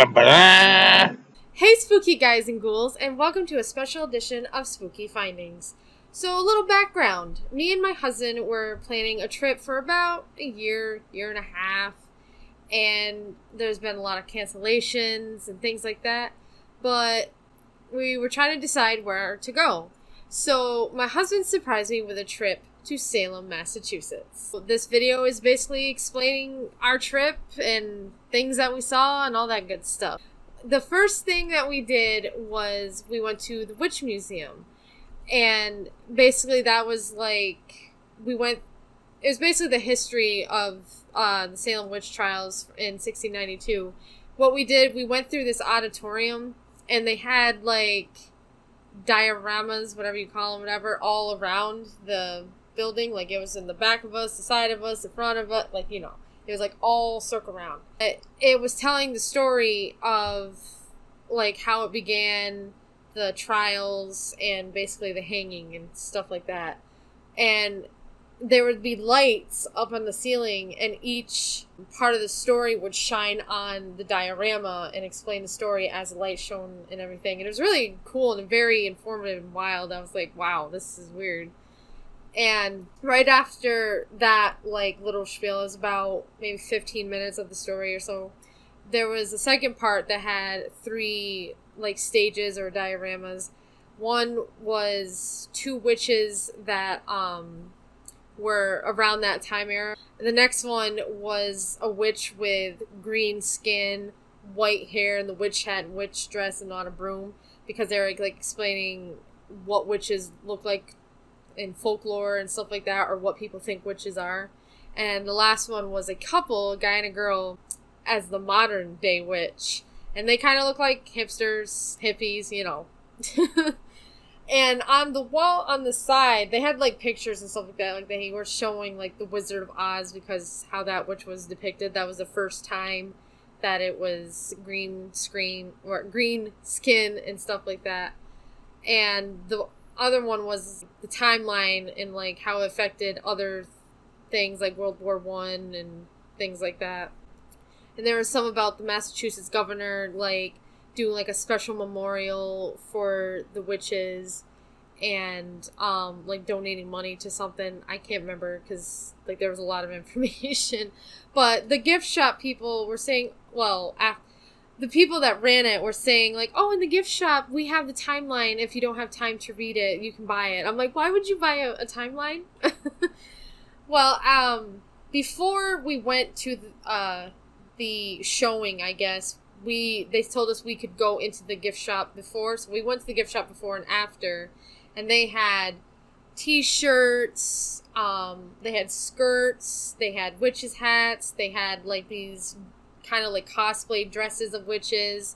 Hey spooky guys and ghouls, and welcome to a special edition of Spooky Findings. So a little background. Me and my husband were planning a trip for about a year and a half, and there's been a lot of cancellations and things like that, but we were trying to decide where to go. So my husband surprised me with a trip to Salem, Massachusetts. This video is basically explaining our trip and things that we saw and all that good stuff. The first thing that we did was we went to the Witch Museum. And basically that was like, it was basically the history of the Salem witch trials in 1692. What we did, we went through this auditorium and they had like dioramas, whatever you call them, whatever, all around the building. Like it was in the back of us, the side of us, the front of us, like, you know. It was like all circle around. It was telling the story of like how it began, the trials, and basically the hanging and stuff like that. And there would be lights up on the ceiling, and each part of the story would shine on the diorama and explain the story as the light shone and everything. And it was really cool and very informative and wild. I was like, wow, this is weird. And right after that, like, little spiel, is about maybe 15 minutes of the story or so, there was a second part that had 3, like, stages or dioramas. One was 2 witches that, were around that time era. And the next one was a witch with green skin, white hair, and the witch hat and witch dress and not a broom, because they were, like, explaining what witches look like in folklore and stuff like that, or what people think witches are. And the last one was a couple, a guy and a girl, as the modern day witch. And they kind of look like hipsters, hippies, you know. And on the wall on the side, they had like pictures and stuff like that. Like they were showing like the Wizard of Oz, because how that witch was depicted. That was the first time that it was green skin and stuff like that. And the other one was the timeline and like how it affected other things like World War One and things like that. And there was some about the Massachusetts governor like doing like a special memorial for the witches and like donating money to something. I can't remember because like there was a lot of information. But the gift shop people were saying, well, the people that ran it were saying, like, oh, in the gift shop, we have the timeline. If you don't have time to read it, you can buy it. I'm like, why would you buy a timeline? Well, before we went to the showing, I guess, they told us we could go into the gift shop before. So we went to the gift shop before and after. And they had t-shirts, they had skirts, they had witches' hats, they had, like, these kind of like cosplay dresses of witches,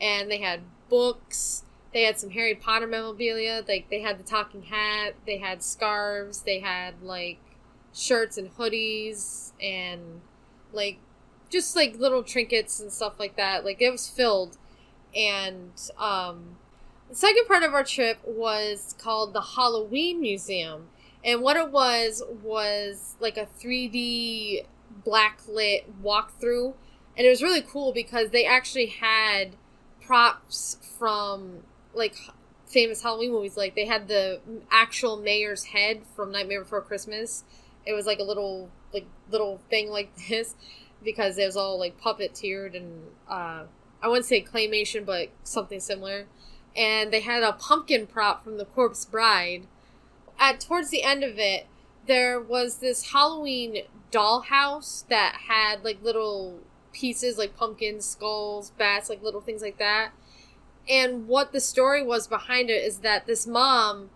and they had books, they had some Harry Potter memorabilia, like they had the talking hat, they had scarves, they had like shirts and hoodies and like just like little trinkets and stuff like that. Like it was filled. And the second part of our trip was called the Halloween Museum, and what it was like a 3D blacklit walkthrough. And it was really cool because they actually had props from, like, famous Halloween movies. Like, they had the actual mayor's head from Nightmare Before Christmas. It was, like, a little thing like this because it was all, like, puppeteered and, I wouldn't say claymation, but something similar. And they had a pumpkin prop from The Corpse Bride. Towards the end of it, there was this Halloween dollhouse that had, like, little pieces like pumpkins, skulls, bats, like little things like that. And what the story was behind it is that this mom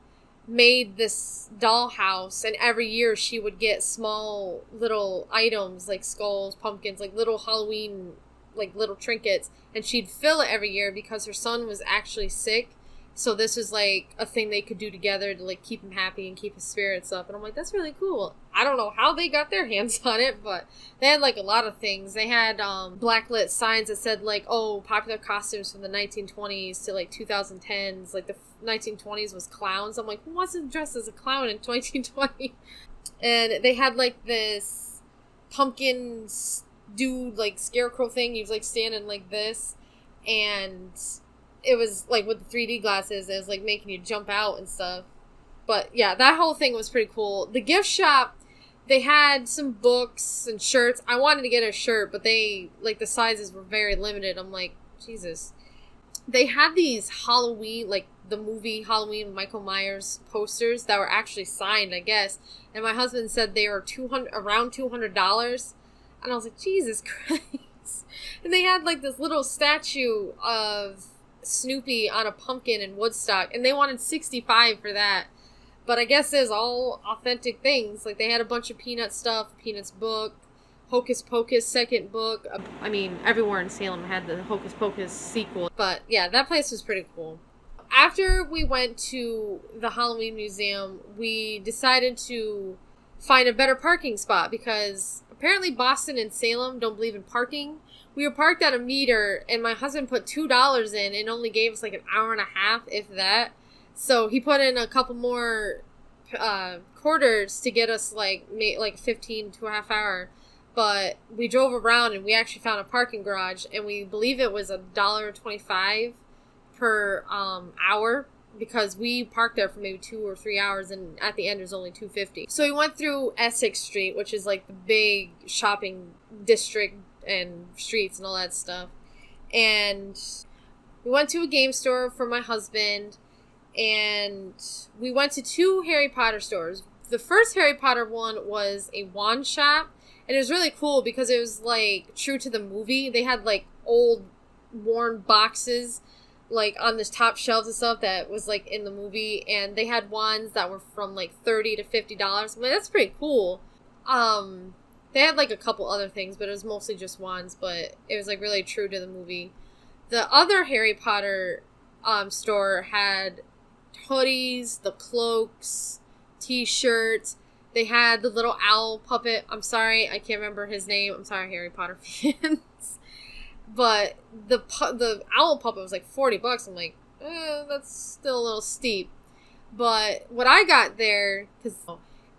made this dollhouse, and every year she would get small little items like skulls, pumpkins, like little Halloween, like little trinkets, and she'd fill it every year because her son was actually sick. So this was like a thing they could do together to like keep him happy and keep his spirits up. And I'm like, that's really cool. I don't know how they got their hands on it, but they had like a lot of things. They had blacklit signs that said like, oh, popular costumes from the 1920s to like 2010s. Like the 1920s was clowns. I'm like, who wants to dress as a clown in 2020? And they had like this pumpkin dude, like scarecrow thing. He was like standing like this. and it was like with the 3D glasses, it was like making you jump out and stuff. But yeah, that whole thing was pretty cool. The gift shop, they had some books and shirts. I wanted to get a shirt, but they, like, the sizes were very limited. I'm like, Jesus. They had these Halloween, like, the movie Halloween with Michael Myers posters that were actually signed, I guess. And my husband said they were around $200. And I was like, Jesus Christ. And they had, like, this little statue of Snoopy on a pumpkin in Woodstock. And they wanted $65 for that. But I guess it's all authentic things. Like, they had a bunch of Peanut stuff, Peanut's book, Hocus Pocus second book. I mean, everywhere in Salem had the Hocus Pocus sequel. But, yeah, that place was pretty cool. After we went to the Halloween Museum, we decided to find a better parking spot because apparently Boston and Salem don't believe in parking. We were parked at a meter, and my husband put $2 in and only gave us like an hour and a half, if that. So he put in a couple more quarters to get us like 15 to a half hour. But we drove around and we actually found a parking garage, and we believe it was $1.25 per hour because we parked there for maybe 2 or 3 hours, and at the end it was only $2.50. So we went through Essex Street, which is like the big shopping district and streets and all that stuff. And we went to a game store for my husband. And we went to 2 Harry Potter stores. The first Harry Potter one was a wand shop. And it was really cool because it was, like, true to the movie. They had, like, old worn boxes, like, on the top shelves and stuff that was, like, in the movie. And they had wands that were from, like, $30 to $50. I mean, that's pretty cool. They had, like, a couple other things, but it was mostly just wands. But it was, like, really true to the movie. The other Harry Potter store had hoodies, the cloaks, t-shirts. They had the little owl puppet. I'm sorry, I can't remember his name. I'm sorry, Harry Potter fans. But the owl puppet was like $40. I'm like, that's still a little steep. But what I got there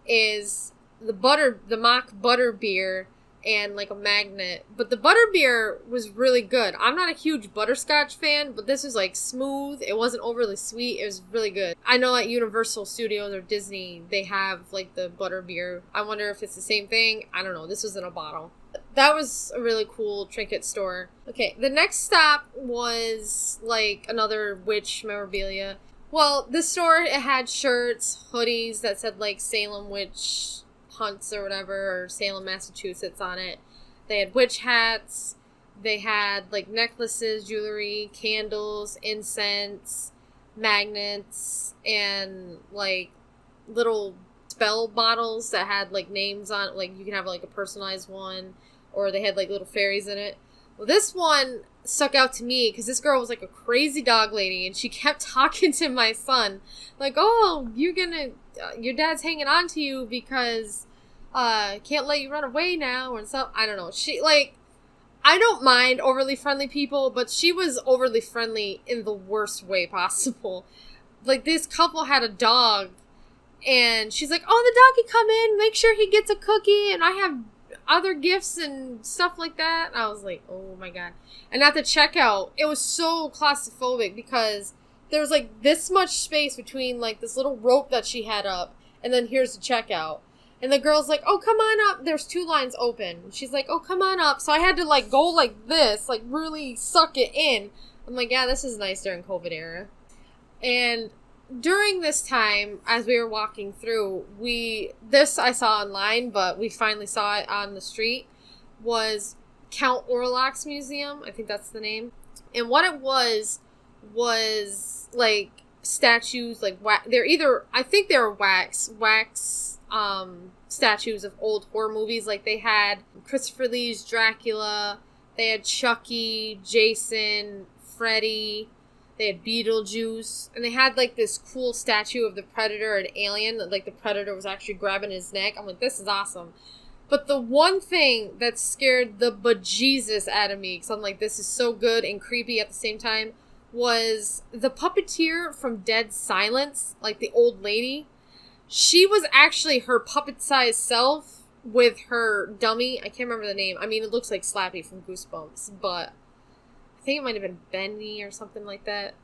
is the mock butter beer and like a magnet. But the butterbeer was really good. I'm not a huge butterscotch fan, but this was like smooth. It wasn't overly sweet. It was really good. I know at Universal Studios or Disney, they have like the butterbeer. I wonder if it's the same thing. I don't know. This was in a bottle. That was a really cool trinket store. Okay, the next stop was like another witch memorabilia. Well, this store, it had shirts, hoodies that said like Salem Witch Hunts or whatever, or Salem, Massachusetts on it. They had witch hats. They had like necklaces, jewelry, candles, incense, magnets, and like little spell bottles that had like names on it. Like you can have like a personalized one, or they had like little fairies in it. Well, this one stuck out to me because this girl was like a crazy dog lady, and she kept talking to my son like, oh, your dad's hanging on to you because can't let you run away now, and so I don't know. She, like, I don't mind overly friendly people, but she was overly friendly in the worst way possible. Like, this couple had a dog, and she's like, oh, the dog can come in, make sure he gets a cookie, and I have other gifts and stuff like that. And I was like, oh my god. And at the checkout, it was so claustrophobic because there was like this much space between like this little rope that she had up, and then here's the checkout. And the girl's like, oh, come on up. There's 2 lines open. She's like, oh, come on up. So I had to, like, go like this, like, really suck it in. I'm like, yeah, this is nice during COVID era. And during this time, as we were walking through, this I saw online, but we finally saw it on the street, was Count Orlok's museum. I think that's the name. And what it was, like, statues, like, I think they were wax, statues of old horror movies. Like, they had Christopher Lee's Dracula, they had Chucky, Jason, Freddy, they had Beetlejuice, and they had like this cool statue of the Predator and Alien that like the Predator was actually grabbing his neck. I'm like, this is awesome. But the one thing that scared the bejesus out of me, because I'm like, this is so good and creepy at the same time, was the puppeteer from Dead Silence, like the old lady. She was actually her puppet-sized self with her dummy. I can't remember the name. I mean, it looks like Slappy from Goosebumps, but I think it might have been Benny or something like that.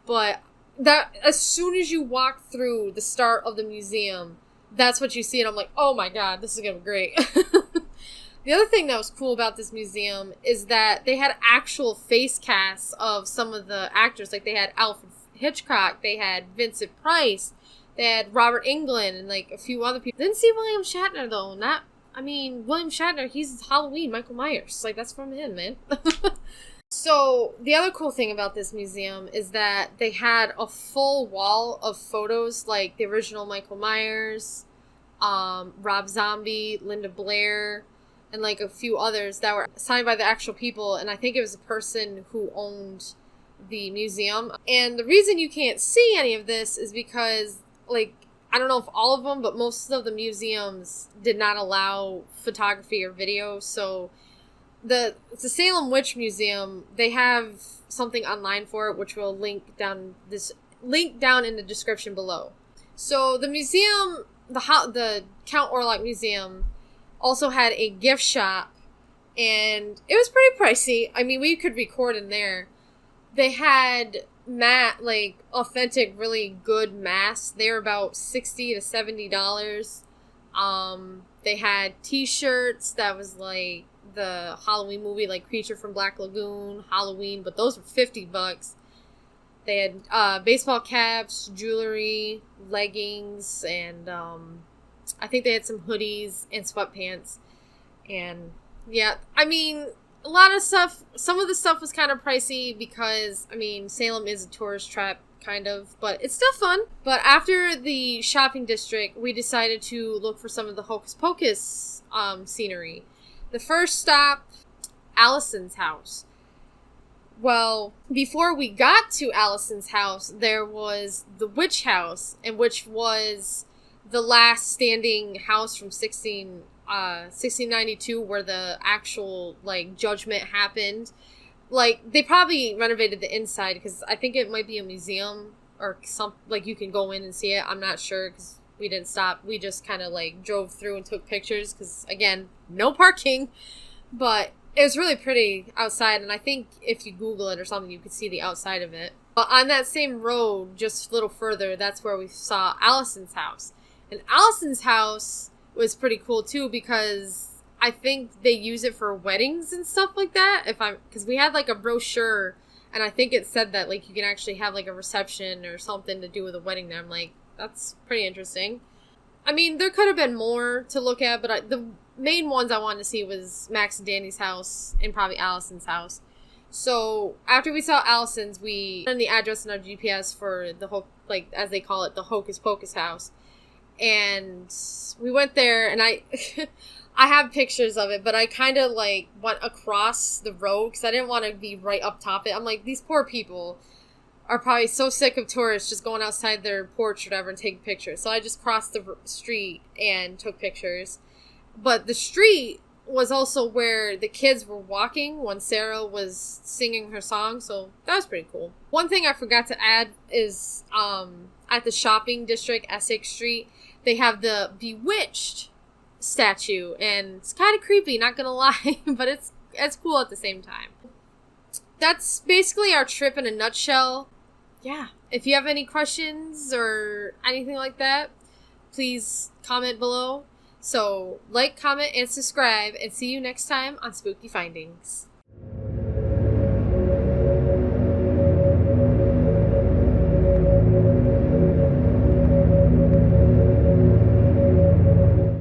But that as soon as you walk through the start of the museum, that's what you see, and I'm like, oh my god, this is gonna be great. The other thing that was cool about this museum is that they had actual face casts of some of the actors. Like, they had Alfred Hitchcock, they had Vincent Price, they had Robert Englund, and, like, a few other people. Didn't see William Shatner, though. William Shatner, he's Halloween, Michael Myers. Like, that's from him, man. So, the other cool thing about this museum is that they had a full wall of photos, like the original Michael Myers, Rob Zombie, Linda Blair, and like a few others that were signed by the actual people, and I think it was a person who owned the museum. And the reason you can't see any of this is because, like, I don't know if all of them, but most of the museums did not allow photography or video. So the Salem Witch Museum, they have something online for it, which we'll link down in the description below. So the museum, the Count Orlok Museum, also had a gift shop, and it was pretty pricey. I mean, we could record in there. They had authentic, really good masks. They were about $60 to $70. They had t-shirts that was like the Halloween movie, like Creature from Black Lagoon, Halloween, but those were $50. They had baseball caps, jewelry, leggings, and I think they had some hoodies and sweatpants. And yeah, I mean, a lot of stuff, some of the stuff was kind of pricey because, I mean, Salem is a tourist trap, kind of, but it's still fun. But after the shopping district, we decided to look for some of the Hocus Pocus scenery. The first stop, Allison's house. Well, before we got to Allison's house, there was the witch house, and which was the last standing house from 1692, where the actual, like, judgment happened. Like, they probably renovated the inside, because I think it might be a museum, or some, like, you can go in and see it. I'm not sure, because we didn't stop. We just kind of, like, drove through and took pictures, because, again, no parking. But it was really pretty outside, and I think if you Google it or something, you could see the outside of it. But on that same road, just a little further, that's where we saw Allison's house. And Allison's house was pretty cool too, because I think they use it for weddings and stuff like that. Because we had like a brochure, and I think it said that like you can actually have like a reception or something to do with a wedding there. I'm like, that's pretty interesting. I mean, there could have been more to look at, but the main ones I wanted to see was Max and Danny's house and probably Allison's house. So after we saw Allison's, we put in the address in our GPS for the whole, like, as they call it, the Hocus Pocus house. And we went there, and I have pictures of it, but I kind of, like, went across the road because I didn't want to be right up top of it. I'm like, these poor people are probably so sick of tourists just going outside their porch or whatever and taking pictures. So I just crossed the street and took pictures. But the street was also where the kids were walking when Sarah was singing her song, so that was pretty cool. One thing I forgot to add is at the shopping district, Essex Street, they have the Bewitched Statue, and it's kind of creepy, not gonna lie, but it's cool at the same time. That's basically our trip in a nutshell. Yeah, if you have any questions or anything like that, please comment below. So, like, comment, and subscribe, and see you next time on Spooky Findings.